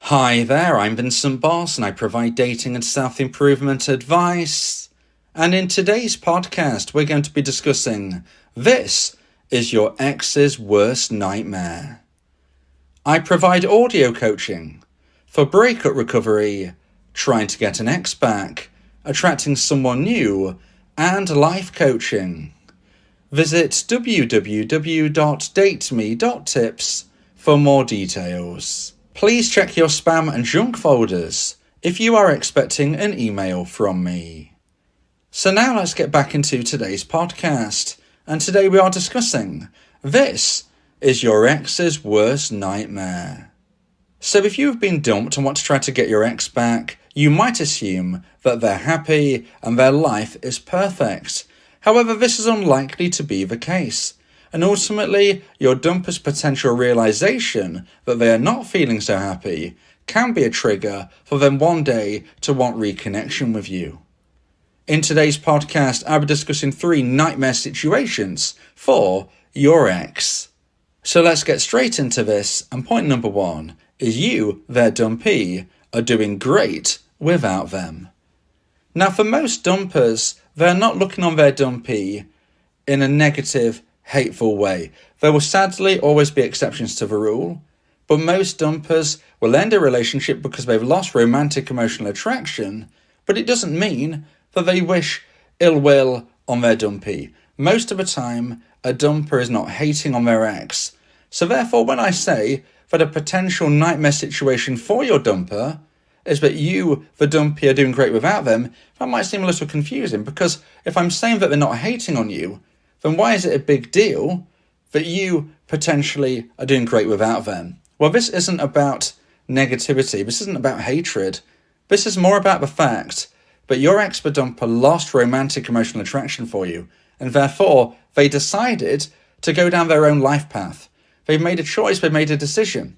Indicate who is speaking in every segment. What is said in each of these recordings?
Speaker 1: Hi there, I'm Vincent Boss and I provide dating and self-improvement advice. And in today's podcast, we're going to be discussing this is your ex's worst nightmare. I provide audio coaching for breakup recovery, trying to get an ex back, attracting someone new, and life coaching. Visit www.dateme.tips for more details. Please check your spam and junk folders if you are expecting an email from me. So now let's get back into today's podcast. And today we are discussing this is your ex's worst nightmare. So if you've been dumped and want to try to get your ex back, you might assume that they're happy and their life is perfect. However, this is unlikely to be the case. And ultimately, your dumper's potential realization that they are not feeling so happy can be a trigger for them one day to want reconnection with you. In today's podcast, I'll be discussing 3 nightmare situations for your ex. So let's get straight into this, and point number 1 is you, their dumpee, are doing great without them. Now for most dumpers, they're not looking on their dumpee in a negative, hateful way. There will sadly always be exceptions to the rule, but most dumpers will end a relationship because they've lost romantic emotional attraction, but it doesn't mean that they wish ill will on their dumpee. Most of the time, a dumper is not hating on their ex. So therefore, when I say that a potential nightmare situation for your dumper is that you, the dumpee, are doing great without them, that might seem a little confusing, because if I'm saying that they're not hating on you, then why is it a big deal that you potentially are doing great without them? Well, this isn't about negativity. This isn't about hatred. This is more about the fact that your ex, the dumper, lost romantic emotional attraction for you, and therefore they decided to go down their own life path. They've made a choice, they've made a decision.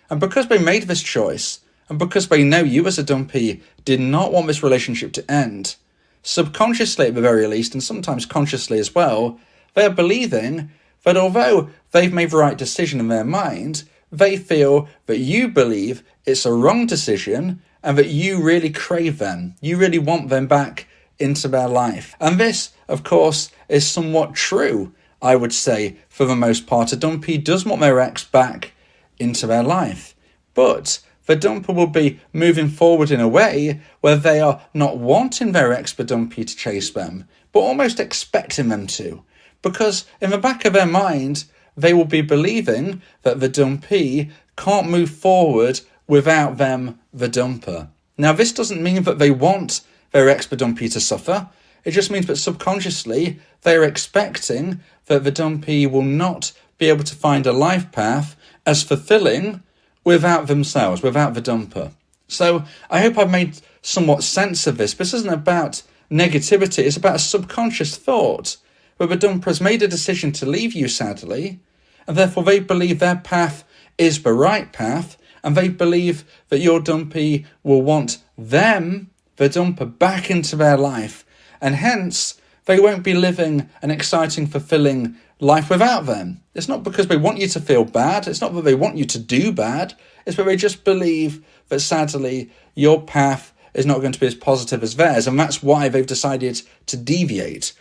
Speaker 1: And because they made this choice, and because they know you as a dumpee did not want this relationship to end, subconsciously at the very least, and sometimes consciously as well, they are believing that although they've made the right decision in their mind, they feel that you believe it's a wrong decision and that you really crave them. You really want them back into their life. And this, of course, is somewhat true, I would say, for the most part. A dumpee does want their ex back into their life. But the dumper will be moving forward in a way where they are not wanting their ex, the dumpee, to chase them, but almost expecting them to. Because in the back of their mind, they will be believing that the dumpee can't move forward without them, the dumper. Now, this doesn't mean that they want their ex, the dumpee, to suffer. It just means that subconsciously, they're expecting that the dumpee will not be able to find a life path as fulfilling without themselves, without the dumper. So I hope I've made somewhat sense of this. This isn't about negativity. It's about a subconscious thought where the dumper has made a decision to leave you, sadly, and therefore they believe their path is the right path, and they believe that your dumpee will want them, the dumper, back into their life, and hence they won't be living an exciting, fulfilling life without them. It's not because they want you to feel bad. It's not that they want you to do bad. It's that they just believe that, sadly, your path is not going to be as positive as theirs, and that's why they've decided to deviate.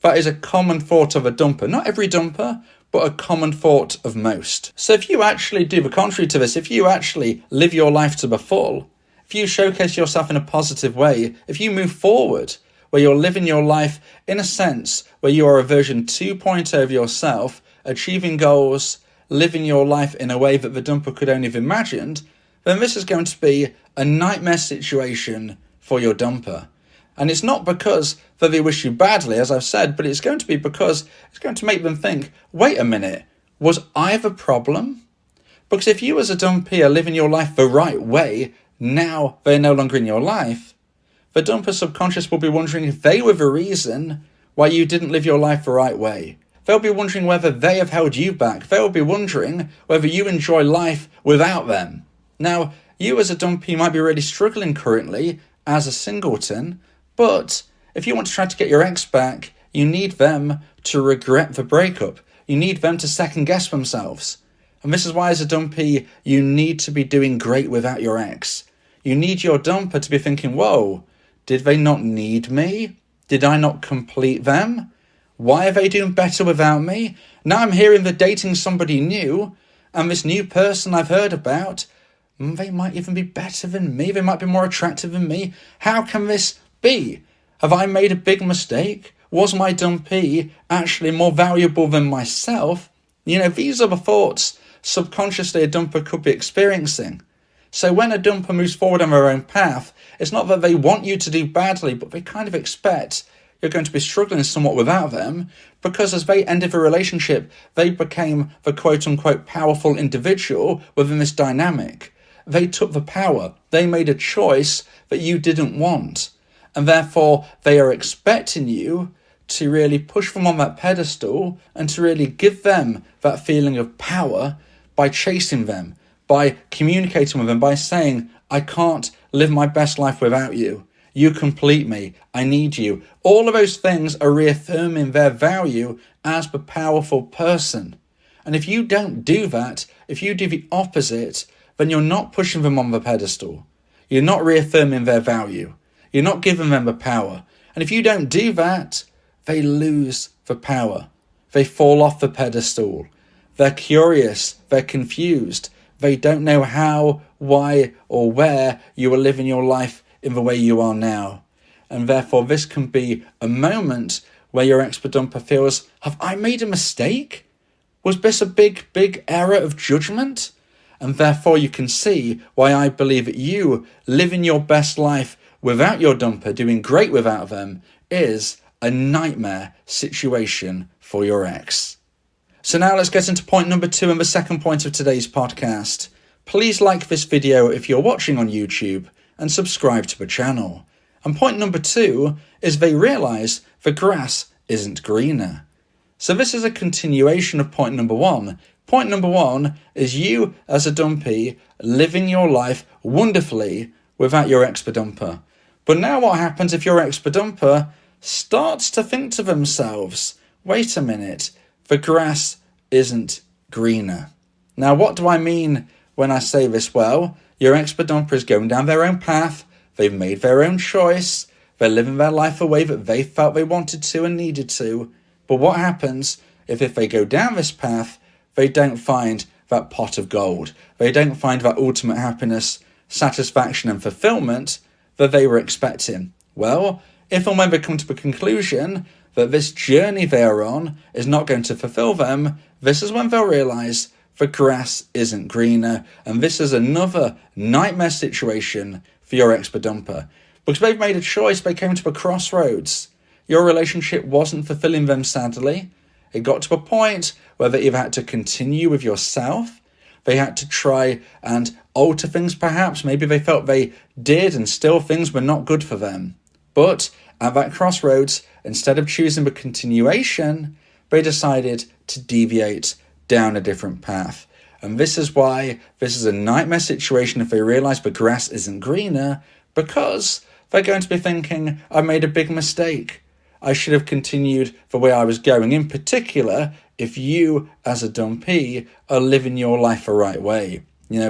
Speaker 1: That is a common thought of a dumper. Not every dumper, but a common thought of most. So if you actually do the contrary to this, if you actually live your life to the full, if you showcase yourself in a positive way, if you move forward, where you're living your life in a sense where you are a version 2.0 of yourself, achieving goals, living your life in a way that the dumper could only have imagined, then this is going to be a nightmare situation for your dumper. And it's not because that they wish you badly, as I've said, but it's going to be because it's going to make them think, wait a minute, was I the problem? Because if you as a dumpee are living your life the right way, now they're no longer in your life, the dumper subconscious will be wondering if they were the reason why you didn't live your life the right way. They'll be wondering whether they have held you back. They'll be wondering whether you enjoy life without them. Now, you as a dumpee might be really struggling currently as a singleton, but if you want to try to get your ex back, you need them to regret the breakup. You need them to second guess themselves. And this is why, as a dumpee, you need to be doing great without your ex. You need your dumper to be thinking, whoa, did they not need me? Did I not complete them? Why are they doing better without me? Now I'm hearing they're dating somebody new, and this new person I've heard about, they might even be better than me. They might be more attractive than me. How can this be? Have I made a big mistake? Was my dumpee actually more valuable than myself? These are the thoughts subconsciously a dumper could be experiencing. So when a dumper moves forward on their own path, it's not that they want you to do badly, but they kind of expect you're going to be struggling somewhat without them, because as they ended the relationship, they became the quote-unquote powerful individual within this dynamic. They took the power. They made a choice that you didn't want. And therefore, they are expecting you to really push them on that pedestal and to really give them that feeling of power by chasing them, by communicating with them, by saying, I can't live my best life without you. You complete me. I need you. All of those things are reaffirming their value as the powerful person. And if you don't do that, if you do the opposite, then you're not pushing them on the pedestal. You're not reaffirming their value. You're not giving them the power. And if you don't do that, they lose the power. They fall off the pedestal. They're curious. They're confused. They don't know how, why, or where you are living your life in the way you are now. And therefore, this can be a moment where your ex-dumper feels, have I made a mistake? Was this a big, big error of judgment? And therefore, you can see why I believe that you living your best life without your dumper, doing great without them, is a nightmare situation for your ex. So now let's get into point number 2 and the second point of today's podcast. Please like this video if you're watching on YouTube and subscribe to the channel. And point number 2 is they realise the grass isn't greener. So this is a continuation of point number 1. Point number 1 is you as a dumpee living your life wonderfully without your ex-dumper. But now what happens if your ex-dumper starts to think to themselves, wait a minute, the grass isn't greener. Now what do I mean when I say this? Well, your ex-dumper is going down their own path, they've made their own choice, they're living their life the way that they felt they wanted to and needed to. But what happens if they go down this path, they don't find that pot of gold, they don't find that ultimate happiness, satisfaction and fulfillment that they were expecting? Well, if and when they come to the conclusion that this journey they are on is not going to fulfill them, this is when they'll realise the grass isn't greener, and this is another nightmare situation for your ex-dumper. Because they've made a choice, they came to a crossroads. Your relationship wasn't fulfilling them, sadly. It got to a point where they either had to continue with yourself, they had to try and alter things perhaps, maybe they felt they did and still things were not good for them. But at that crossroads, instead of choosing the continuation, they decided to deviate down a different path. And this is why this is a nightmare situation if they realise the grass isn't greener, because they're going to be thinking, I made a big mistake. I should have continued the way I was going. In particular, if you as a dumpee are living your life the right way.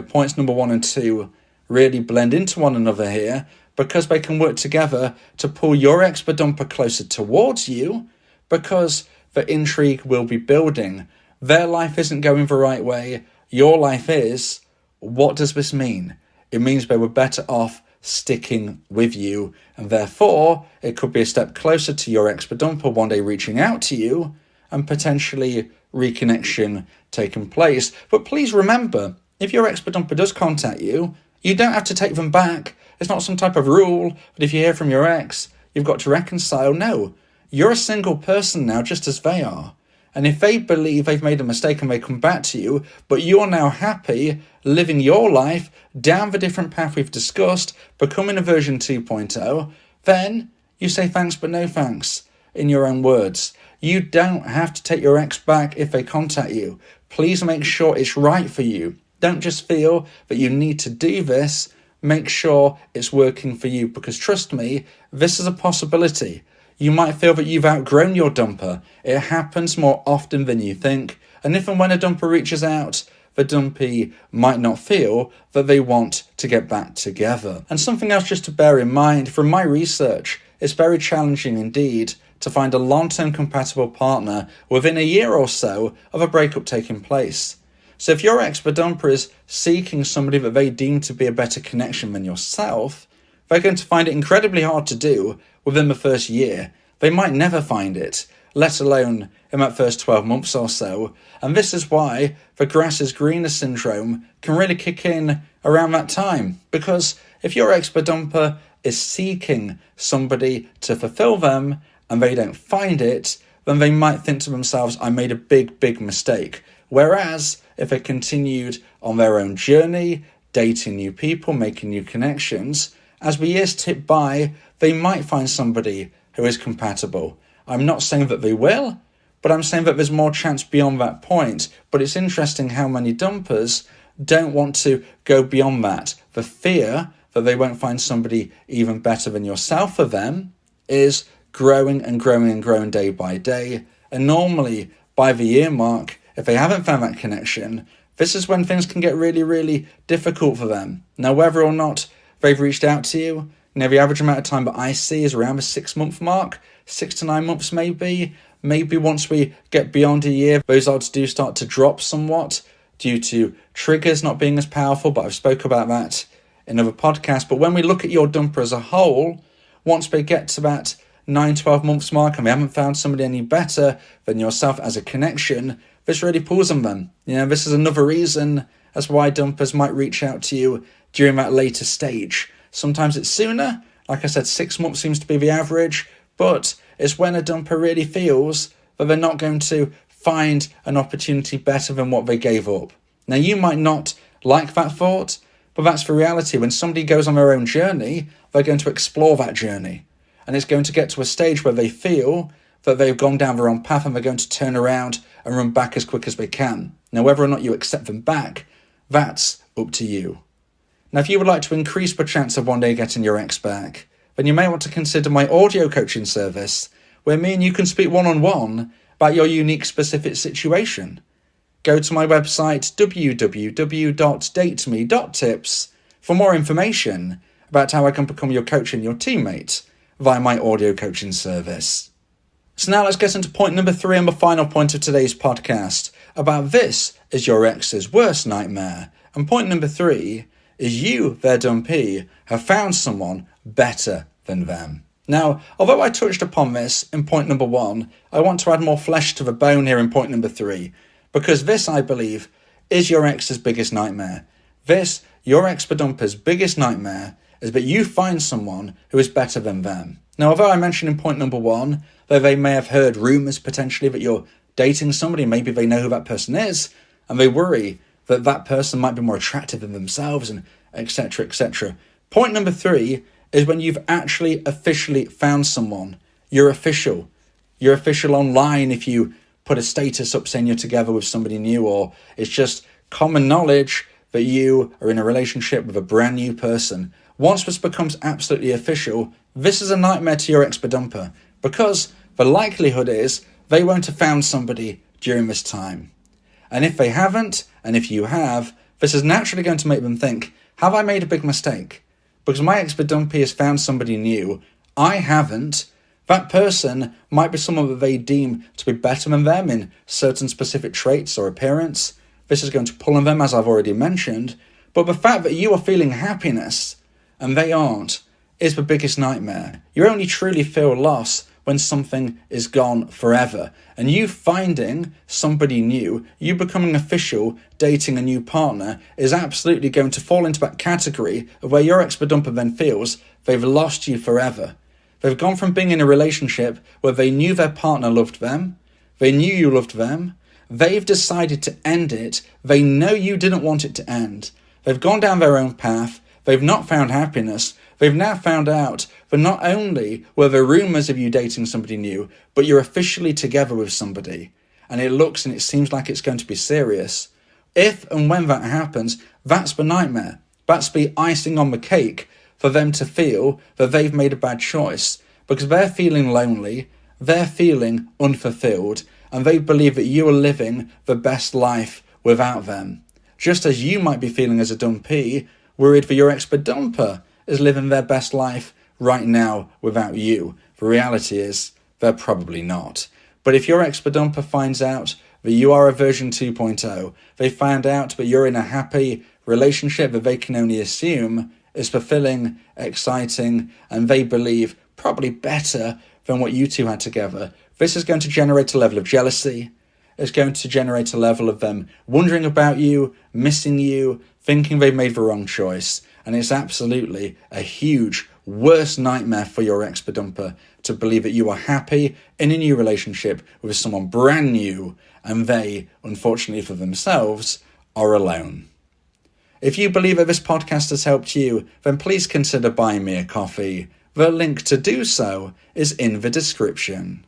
Speaker 1: Points number 1 and 2 really blend into one another here, because they can work together to pull your ex-dumper closer towards you, because the intrigue will be building. Their life isn't going the right way. Your life is. What does this mean? It means they were better off sticking with you, and therefore it could be a step closer to your ex-dumper one day reaching out to you and potentially reconnection taking place. But please remember, if your ex-dumper does contact you, you don't have to take them back. It's not some type of rule, but if you hear from your ex, you've got to reconcile. No, you're a single person now, just as they are. And if they believe they've made a mistake and they come back to you, but you're now happy living your life down the different path we've discussed, becoming a version 2.0, then you say thanks but no thanks, in your own words. You don't have to take your ex back if they contact you. Please make sure it's right for you. Don't just feel that you need to do this. Make sure it's working for you, because trust me, this is a possibility. You might feel that you've outgrown your dumper. It happens more often than you think. And if and when a dumper reaches out, the dumpee might not feel that they want to get back together. And something else just to bear in mind, from my research, it's very challenging indeed to find a long-term compatible partner within a year or so of a breakup taking place. So if your ex-dumper is seeking somebody that they deem to be a better connection than yourself, they're going to find it incredibly hard to do within the first year. They might never find it, let alone in that first 12 months or so. And this is why the grass is greener syndrome can really kick in around that time. Because if your ex-dumper is seeking somebody to fulfill them and they don't find it, then they might think to themselves, I made a big mistake. Whereas if they continued on their own journey, dating new people, making new connections, as the years tip by, they might find somebody who is compatible. I'm not saying that they will, but I'm saying that there's more chance beyond that point. But it's interesting how many dumpers don't want to go beyond that. The fear that they won't find somebody even better than yourself for them is growing and growing day by day. And normally, by the year mark, if they haven't found that connection, this is when things can get really difficult for them. Now, whether or not they've reached out to you, the average amount of time that I see is around the 6-month mark, 6 to 9 months maybe. Maybe once we get beyond a year, those odds do start to drop somewhat due to triggers not being as powerful, but I've spoke about that in other podcasts. But when we look at your dumper as a whole, once they get to that 9-12 months mark and they haven't found somebody any better than yourself as a connection, this really pulls on them. This is another reason as why dumpers might reach out to you during that later stage. Sometimes it's sooner. Like I said, 6 months seems to be the average, but it's when a dumper really feels that they're not going to find an opportunity better than what they gave up. Now, you might not like that thought, but that's the reality. When somebody goes on their own journey, they're going to explore that journey. And it's going to get to a stage where they feel that they've gone down the wrong path and they're going to turn around and run back as quick as they can. Now, whether or not you accept them back, that's up to you. Now, if you would like to increase the chance of one day getting your ex back, then you may want to consider my audio coaching service, where me and you can speak one-on-one about your unique specific situation. Go to my website, www.dateme.tips, for more information about how I can become your coach and your teammate via my audio coaching service. So now let's get into point number 3 and the final point of today's podcast, about this is your ex's worst nightmare. And point number 3 is you, their dumpee, have found someone better than them. Now, although I touched upon this in point number 1, I want to add more flesh to the bone here in point number 3, because this, I believe, is your ex's biggest nightmare. This, your ex-dumper's biggest nightmare, is that you find someone who is better than them. Now, although I mentioned in point number 1 that they may have heard rumours potentially that you're dating somebody, maybe they know who that person is, and they worry that that person might be more attractive than themselves, and etc. Point number 3 is when you've actually officially found someone. You're official. You're official online if you put a status up saying you're together with somebody new, or it's just common knowledge that you are in a relationship with a brand new person. Once this becomes absolutely official, this is a nightmare to your ex-dumper, because the likelihood is they won't have found somebody during this time. And if they haven't, and if you have, this is naturally going to make them think, have I made a big mistake? Because my ex-dumpee has found somebody new, I haven't. That person might be someone that they deem to be better than them in certain specific traits or appearance. This is going to pull on them, as I've already mentioned. But the fact that you are feeling happiness and they aren't is the biggest nightmare. You only truly feel loss when something is gone forever. And you finding somebody new, you becoming official, dating a new partner, is absolutely going to fall into that category of where your ex-dumper then feels they've lost you forever. They've gone from being in a relationship where they knew their partner loved them, they knew you loved them, they've decided to end it, they know you didn't want it to end. They've gone down their own path, they've not found happiness, they've now found out that not only were there rumours of you dating somebody new, but you're officially together with somebody, and it looks and it seems like it's going to be serious. If and when that happens, that's the nightmare. That's the icing on the cake for them to feel that they've made a bad choice, because they're feeling lonely, they're feeling unfulfilled, and they believe that you are living the best life without them. just as you might be feeling as a dumpee, worried that your ex-dumper is living their best life right now without you. The reality is, they're probably not. But if your ex-dumper finds out that you are a version 2.0, they find out that you're in a happy relationship that they can only assume is fulfilling, exciting, and they believe probably better than what you two had together, this is going to generate a level of jealousy. It's going to generate a level of them wondering about you, missing you, thinking they've made the wrong choice. And it's absolutely a huge, worst nightmare for your ex-dumper to believe that you are happy in a new relationship with someone brand new and they, unfortunately for themselves, are alone. If you believe that this podcast has helped you, then please consider buying me a coffee. The link to do so is in the description.